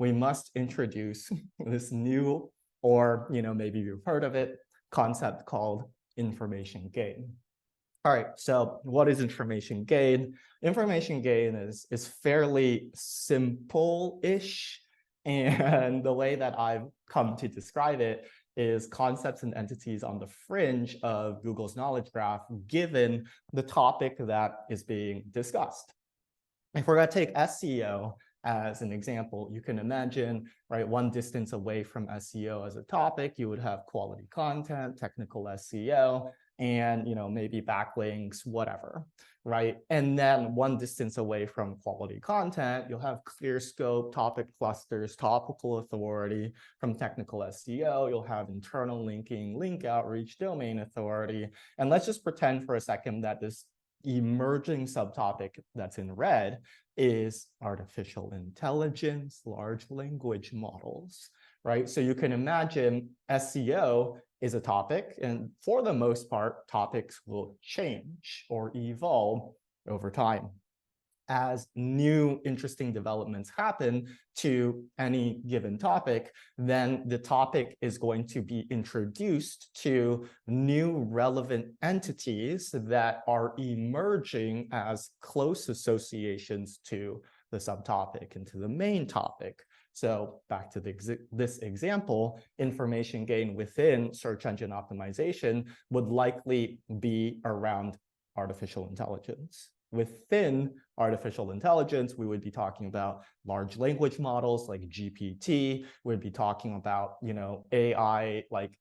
we must introduce this new, or maybe you've heard of it, concept called information gain. All right, so what is information gain? Information gain is fairly simple-ish, and the way that I've come to describe it is concepts and entities on the fringe of Google's knowledge graph, given the topic that is being discussed. If we're going to take SEO as an example, you can imagine, right, one distance away from SEO as a topic, you would have quality content, technical SEO, and maybe backlinks, whatever, right? And then one distance away from quality content, you'll have Clearscope, topic clusters, topical authority. From technical SEO, you'll have internal linking, link outreach, domain authority. And let's just pretend for a second that this emerging subtopic that's in red is artificial intelligence, large language models, right? So you can imagine SEO is a topic, and for the most part, topics will change or evolve over time. As new interesting developments happen to any given topic, then the topic is going to be introduced to new relevant entities that are emerging as close associations to the subtopic and to the main topic. So back to this example, information gain within search engine optimization would likely be around artificial intelligence. Within artificial intelligence, we would be talking about large language models like GPT. We'd be talking about, AI, like,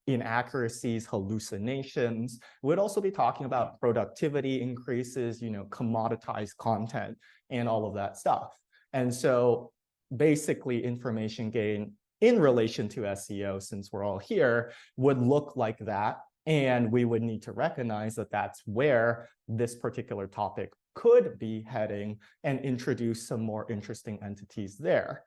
inaccuracies, hallucinations. We'd also be talking about productivity increases, commoditized content, and all of that stuff. And so basically information gain in relation to SEO, since we're all here, would look like that. And we would need to recognize that that's where this particular topic could be heading and introduce some more interesting entities there.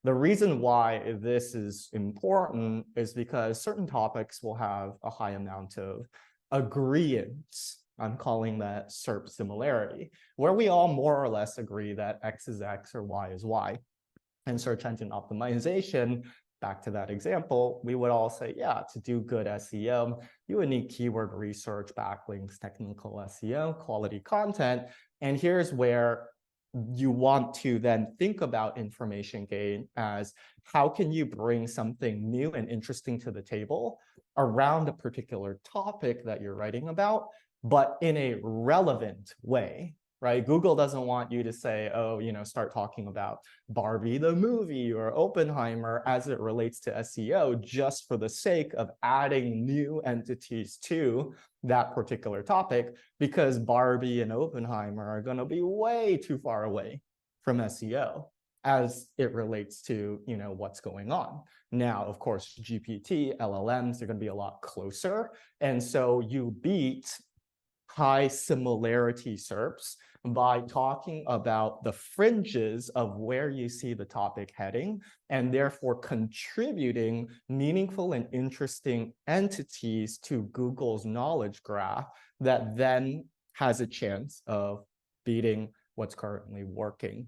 The reason why this is important is because certain topics will have a high amount of agreeance. I'm calling that SERP similarity, where we all more or less agree that X is X or Y is Y. And search engine optimization, back to that example, we would all say, yeah, to do good SEO, you would need keyword research, backlinks, technical SEO, quality content. And here's where you want to then think about information gain as how can you bring something new and interesting to the table around a particular topic that you're writing about, but in a relevant way. Right? Google doesn't want you to say, oh, start talking about Barbie the movie or Oppenheimer as it relates to SEO just for the sake of adding new entities to that particular topic, because Barbie and Oppenheimer are going to be way too far away from SEO as it relates to, what's going on. Now, of course, GPT, LLMs are going to be a lot closer. And so you beat high similarity SERPs by talking about the fringes of where you see the topic heading, and therefore contributing meaningful and interesting entities to Google's knowledge graph that then has a chance of beating what's currently working.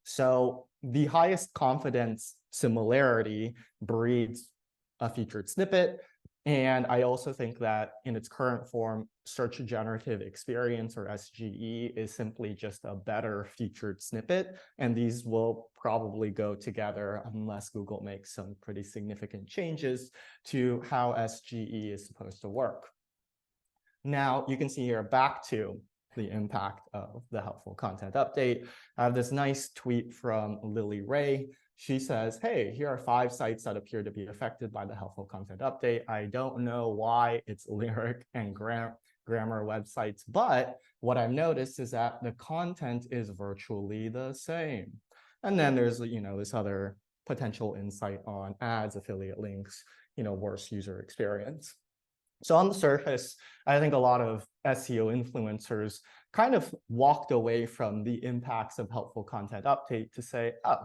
So the highest confidence similarity breeds a featured snippet. And I also think that in its current form, search generative experience, or SGE, is simply just a better featured snippet. And these will probably go together unless Google makes some pretty significant changes to how SGE is supposed to work. Now, you can see here back to the impact of the helpful content update. I have this nice tweet from Lily Ray. She says, hey, here are 5 sites that appear to be affected by the helpful content update. I don't know why it's lyric and grammar websites, but what I've noticed is that the content is virtually the same. And then there's, this other potential insight on ads, affiliate links, worse user experience. So on the surface, I think a lot of SEO influencers kind of walked away from the impacts of helpful content update to say, oh,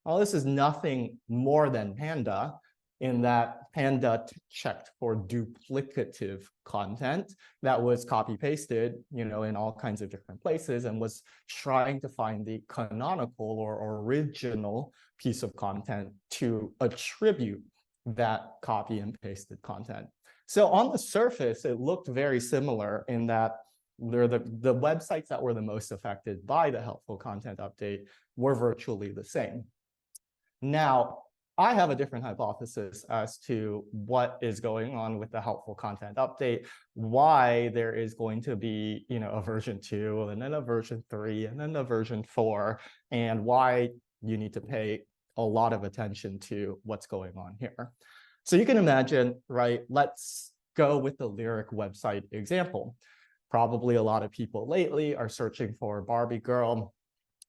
well, this is nothing more than Panda. in that Panda checked for duplicative content that was copy pasted, in all kinds of different places, and was trying to find the canonical or original piece of content to attribute that copy and pasted content. So on the surface, it looked very similar in that the websites that were the most affected by the helpful content update were virtually the same. Now, I have a different hypothesis as to what is going on with the helpful content update, why there is going to be, a version 2 and then a version 3 and then a version 4, and why you need to pay a lot of attention to what's going on here. So you can imagine, right? Let's go with the Lyric website example. Probably a lot of people lately are searching for Barbie girl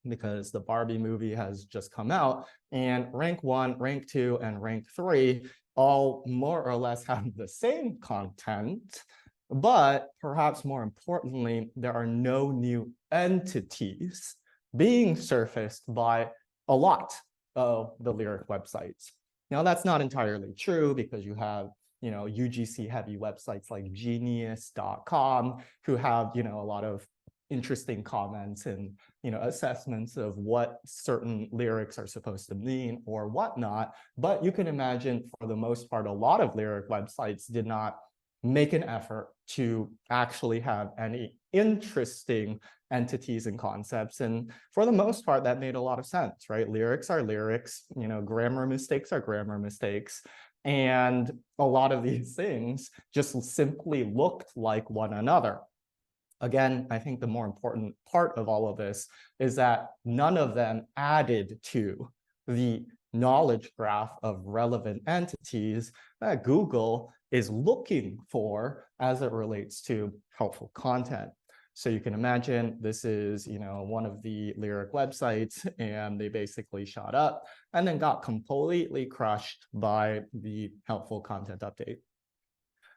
because the Barbie movie has just come out, and rank 1, rank 2, and rank 3 all more or less have the same content, but perhaps more importantly, there are no new entities being surfaced by a lot of the Lyric websites. Now, that's not entirely true because you have UGC heavy websites like genius.com who have a lot of interesting comments and assessments of what certain lyrics are supposed to mean or whatnot. But you can imagine, for the most part, a lot of Lyric websites did not make an effort to actually have any interesting entities and concepts. And for the most part, that made a lot of sense, right? Lyrics are lyrics, grammar mistakes are grammar mistakes. And a lot of these things just simply looked like one another. Again, I think the more important part of all of this is that none of them added to the knowledge graph of relevant entities that Google is looking for as it relates to helpful content. So you can imagine this is, one of the Lyric websites, and they basically shot up and then got completely crushed by the helpful content update.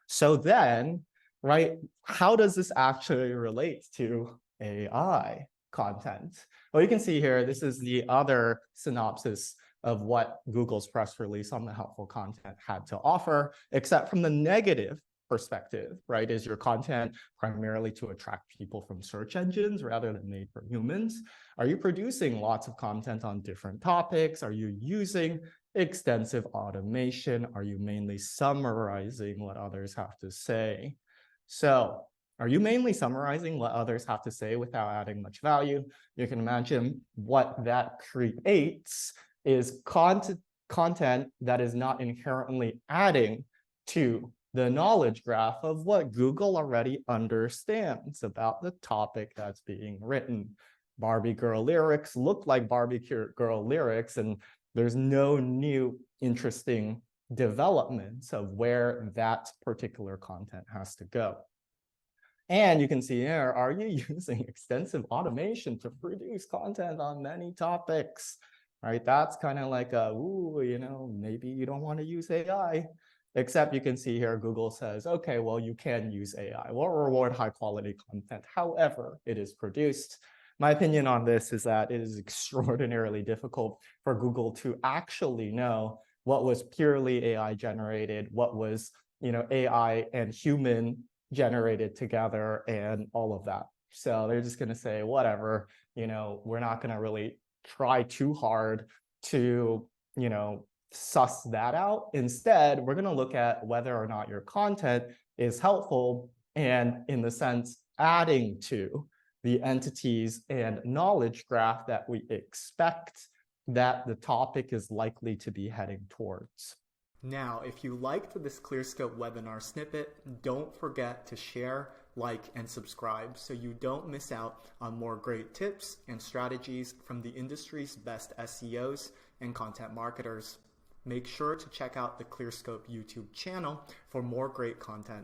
So then, right, how does this actually relate to AI content? Well, you can see here, this is the other synopsis of what Google's press release on the helpful content had to offer, except from the negative perspective, right? Is your content primarily to attract people from search engines rather than made for humans? Are you producing lots of content on different topics? Are you using extensive automation? Are you mainly summarizing what others have to say? So, are you mainly summarizing what others have to say without adding much value? You can imagine what that creates is content that is not inherently adding to the knowledge graph of what Google already understands about the topic that's being written. Barbie girl lyrics look like Barbie girl lyrics, and there's no new interesting developments of where that particular content has to go. And you can see here, are you using extensive automation to produce content on many topics? Right, that's kind of like maybe you don't want to use AI. Except you can see here, Google says, okay, well, you can use AI. We'll reward high quality content, however it is produced. My opinion on this is that it is extraordinarily difficult for Google to actually know what was purely AI generated, what was AI and human generated together, and all of that. So they're just going to say, whatever, we're not going to really try too hard to, suss that out. Instead, we're going to look at whether or not your content is helpful and, in the sense, adding to the entities and knowledge graph that we expect that the topic is likely to be heading towards. Now, if you liked this Clearscope webinar snippet, don't forget to share, like, and subscribe so you don't miss out on more great tips and strategies from the industry's best SEOs and content marketers. Make sure to check out the Clearscope YouTube channel for more great content.